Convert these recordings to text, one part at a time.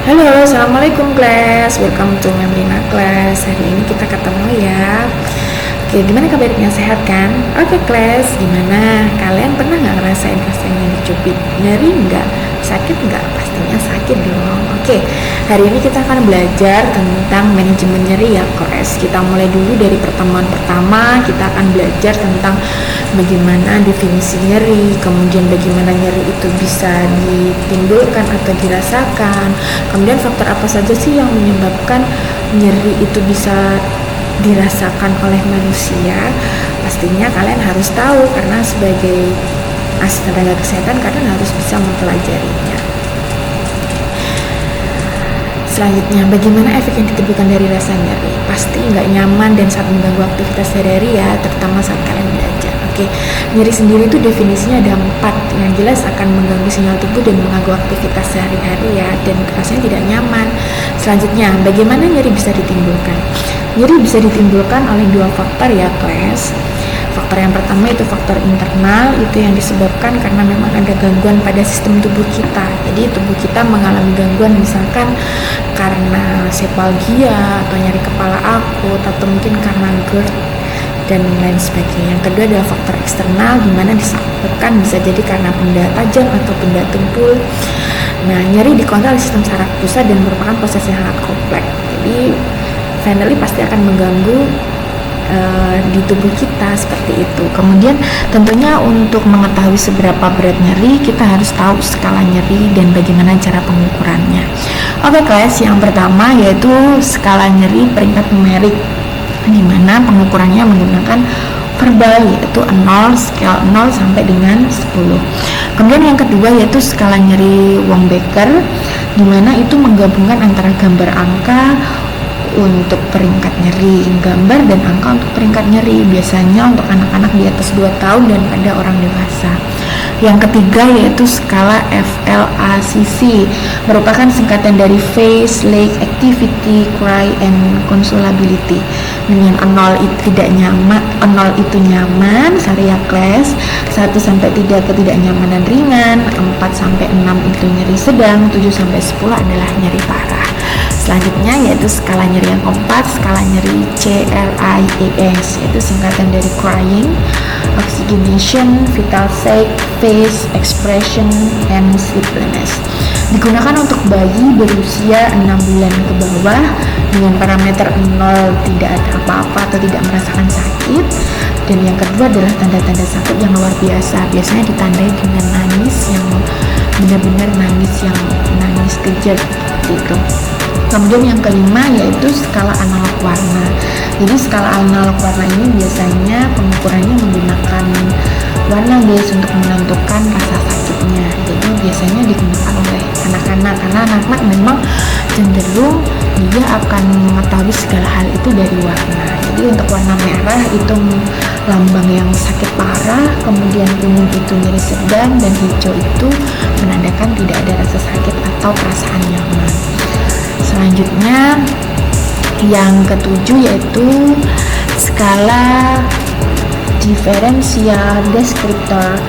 Halo, assalamualaikum class. Welcome to Membrina class. Hari ini kita ketemu ya. Oke, gimana kabarnya, sehat kan? Oke class, gimana? Kalian pernah nggak ngerasain rasanya dicubit? Nyeri nggak? Sakit nggak? Pastinya sakit dong. Oke, hari ini kita akan belajar tentang manajemen nyeri ya class. Kita mulai dulu dari pertemuan pertama. Kita akan belajar tentang bagaimana definisi nyeri, kemudian bagaimana nyeri itu bisa ditimbulkan atau dirasakan, kemudian faktor apa saja sih yang menyebabkan nyeri itu bisa dirasakan oleh manusia. Pastinya kalian harus tahu karena sebagai asisten tenaga kesehatan kalian harus bisa mempelajarinya. Selanjutnya, bagaimana efek yang ditimbulkan dari rasa nyeri? Pasti nggak nyaman dan sangat mengganggu aktivitas sehari-hari ya, terutama saat kalian belajar. Oke, nyeri sendiri itu definisinya ada 4. Yang jelas akan mengganggu sinyal tubuh dan mengganggu aktivitas sehari-hari ya, dan rasanya tidak nyaman. Selanjutnya, bagaimana nyeri bisa ditimbulkan? Nyeri bisa ditimbulkan oleh 2 faktor ya class. Faktor yang pertama itu faktor internal, itu yang disebabkan karena memang ada gangguan pada sistem tubuh kita. Jadi tubuh kita mengalami gangguan misalkan karena sepalgia atau nyeri kepala akut atau mungkin karena GERD dan lain sebagainya. Yang kedua adalah faktor eksternal, dimana disebabkan bisa jadi karena benda tajam atau benda tumpul. Nah, nyeri dikontrol di sistem saraf pusat dan merupakan proses yang sangat kompleks. Jadi finally pasti akan mengganggu di tubuh kita seperti itu. Kemudian tentunya untuk mengetahui seberapa berat nyeri, kita harus tahu skala nyeri dan bagaimana cara pengukurannya. Oke class, yang pertama yaitu skala nyeri peringkat numerik, di mana pengukurannya menggunakan verbal yaitu 0, skala 0 sampai dengan 10. Kemudian yang kedua yaitu skala nyeri Wong-Baker, di mana itu menggabungkan antara gambar angka untuk peringkat nyeri, gambar dan angka untuk peringkat nyeri, biasanya untuk anak-anak di atas 2 tahun dan pada orang dewasa. Yang ketiga yaitu skala FLACC, merupakan singkatan dari Face, Leg, Activity, Cry, and Consolability. Dengan 0 itu tidak nyaman, 0 itu nyaman, sorry ya class, 1 sampai 3 ketidaknyamanan ringan, 4 sampai 6 itu nyeri sedang, 7 sampai 10 adalah nyeri parah. Selanjutnya yaitu skala nyeri yang keempat, skala nyeri CLIAS, yaitu singkatan dari Crying, Oxygenation, Vital Sign, Face, Expression, and Sleepiness. Digunakan untuk bayi berusia 6 bulan ke bawah dengan parameter 0, tidak ada apa-apa atau tidak merasakan sakit. Dan yang kedua adalah tanda-tanda sakit yang luar biasa, biasanya ditandai dengan nangis yang benar-benar nangis kejer gitu. Kemudian yang kelima yaitu skala analog warna. Jadi skala analog warna ini biasanya pengukurannya menggunakan warna guys untuk menentukan rasa sakitnya. Jadi biasanya digunakan oleh anak-anak karena anak-anak memang cenderung dia akan mengetahui segala hal itu dari warna. Jadi untuk warna merah itu lambang yang sakit parah, kemudian kuning itu nyeri sedang, dan hijau itu menandakan tidak ada rasa sakit atau perasaan nyaman. Selanjutnya yang ketujuh yaitu skala Differential Descriptor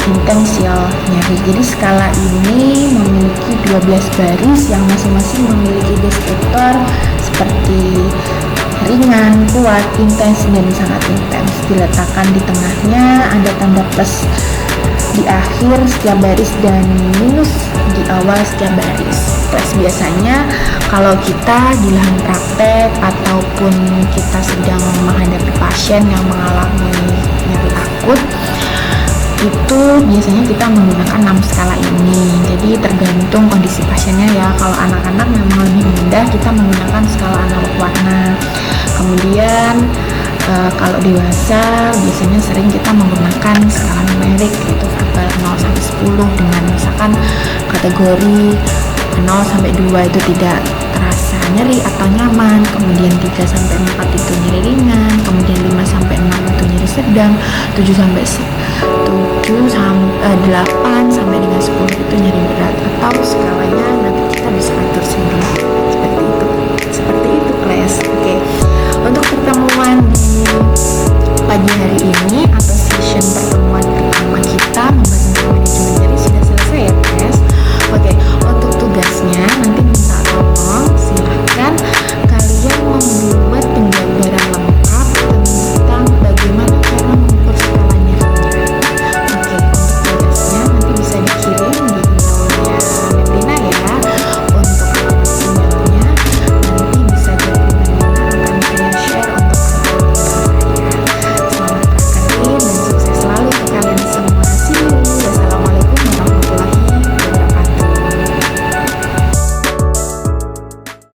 Intensial nyeri. Jadi skala ini memiliki 12 baris yang masing-masing memiliki deskriptor seperti ringan, kuat, intens, dan sangat intens. Diletakkan di tengahnya ada tanda plus di akhir setiap baris dan minus di awal setiap baris. Plus biasanya kalau kita di lahan praktek ataupun kita sedang menghadapi pasien yang mengalami nyeri akut, itu biasanya kita menggunakan 6 skala ini. Jadi tergantung kondisi pasiennya ya. Kalau anak-anak memang lebih mudah, kita menggunakan skala analog warna. Kemudian kalau dewasa biasanya sering kita menggunakan skala numerik yaitu verbal 0 sampai 10 dengan misalkan kategori 0 sampai 2 itu tidak terasa nyeri atau nyaman, kemudian 3 sampai 4 itu nyeri ringan, kemudian 5 sampai 6 itu nyeri sedang, 7 sampai 8 sampai dengan 10 itu nyeri berat, atau skalanya nanti kita bisa atur sendiri.